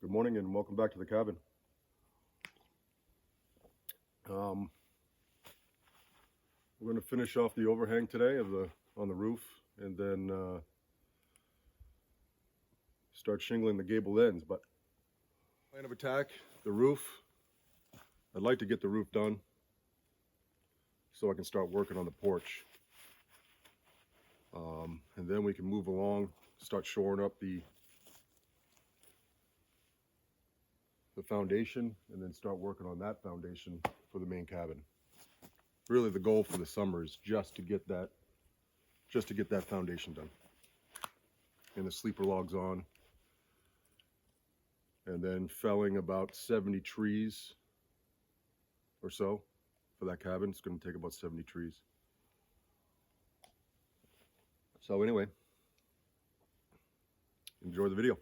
Good morning and welcome back to the cabin. We're going to finish off the overhang today on the roof, and then start shingling the gable ends. But plan of attack, the roof. I'd like to get the roof done so I can start working on the porch, and then we can move along, start shoring up the foundation, and then start working on that foundation for the main cabin. Really, the goal for the summer is just to get that foundation done, and the sleeper logs on, and then felling about 70 trees or so for that cabin. It's going to take about 70 trees. So anyway, enjoy the video.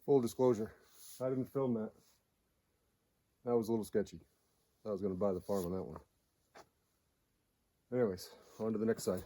Full disclosure, I didn't film that. That was a little sketchy. I was going to buy the farm on that one. Anyways, on to the next side.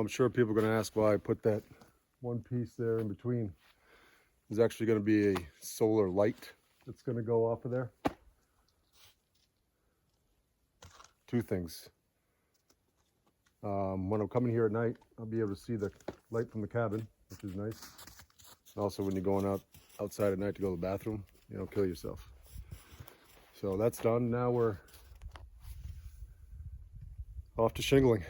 I'm sure people are going to ask why I put that one piece there in between. There's actually going to be a solar light that's going to go off of there. Two things. When I'm coming here at night, I'll be able to see the light from the cabin, which is nice. Also, when you're going outside at night to go to the bathroom, you don't kill yourself. So that's done. Now we're off to shingling.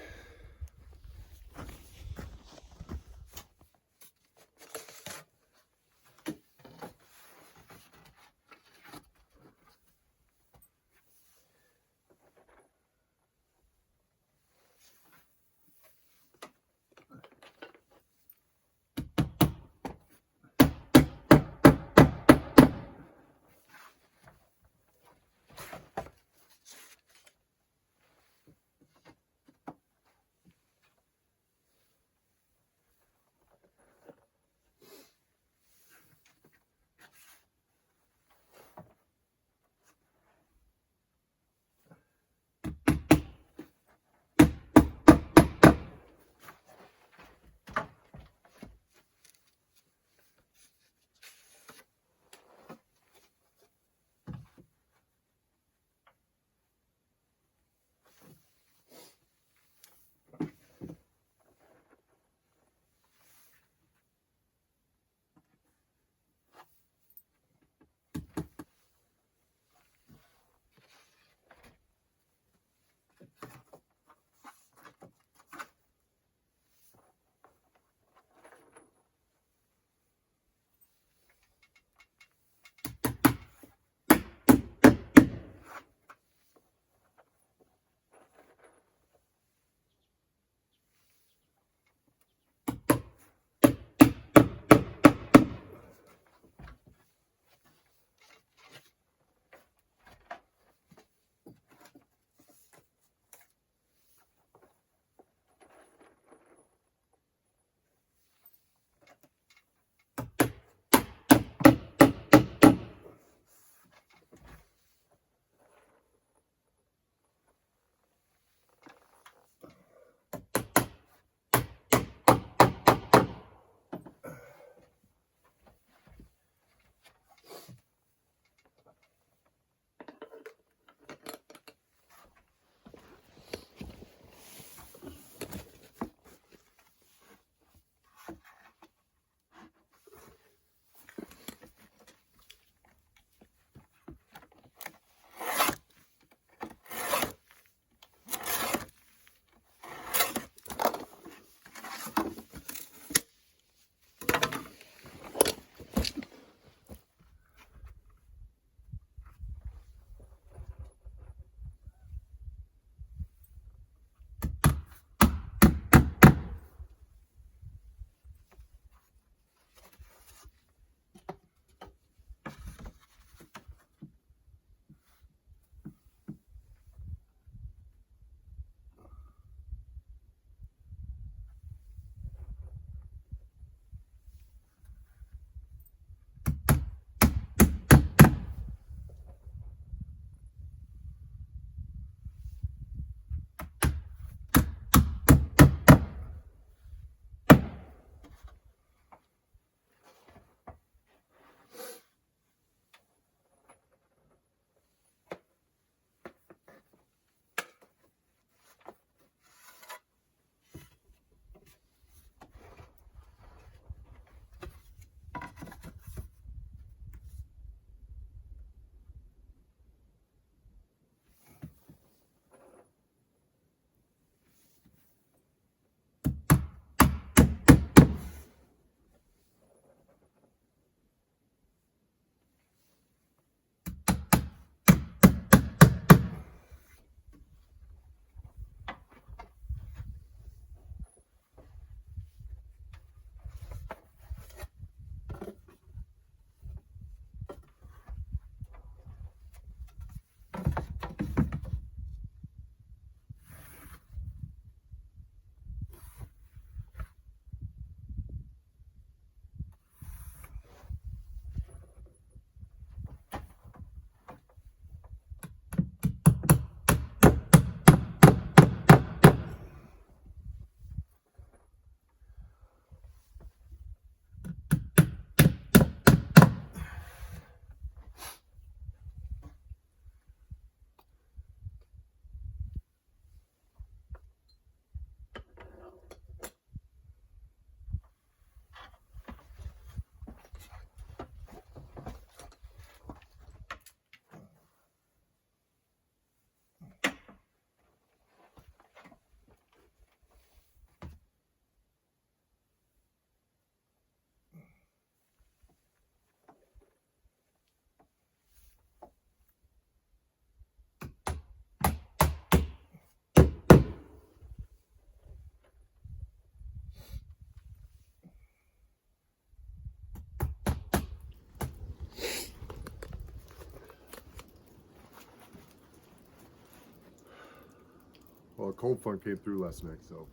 a cold front came through last night, so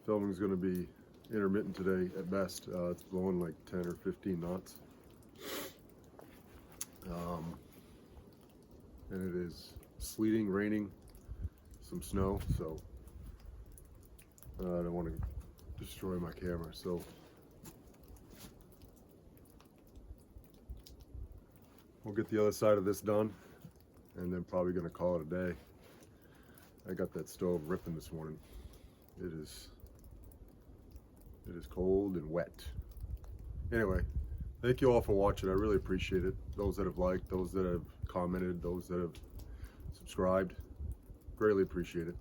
filming is going to be intermittent today at best. It's blowing like 10 or 15 knots. And it is sleeting, raining, some snow, so I don't want to destroy my camera. So we'll get the other side of this done, and then probably going to call it a day. I got that stove ripping this morning. It is cold and wet. Anyway, thank you all for watching. I really appreciate it. Those that have liked, those that have commented, those that have subscribed, greatly appreciate it.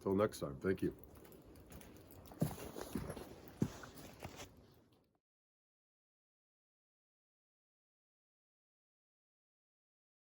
Till next time, thank you.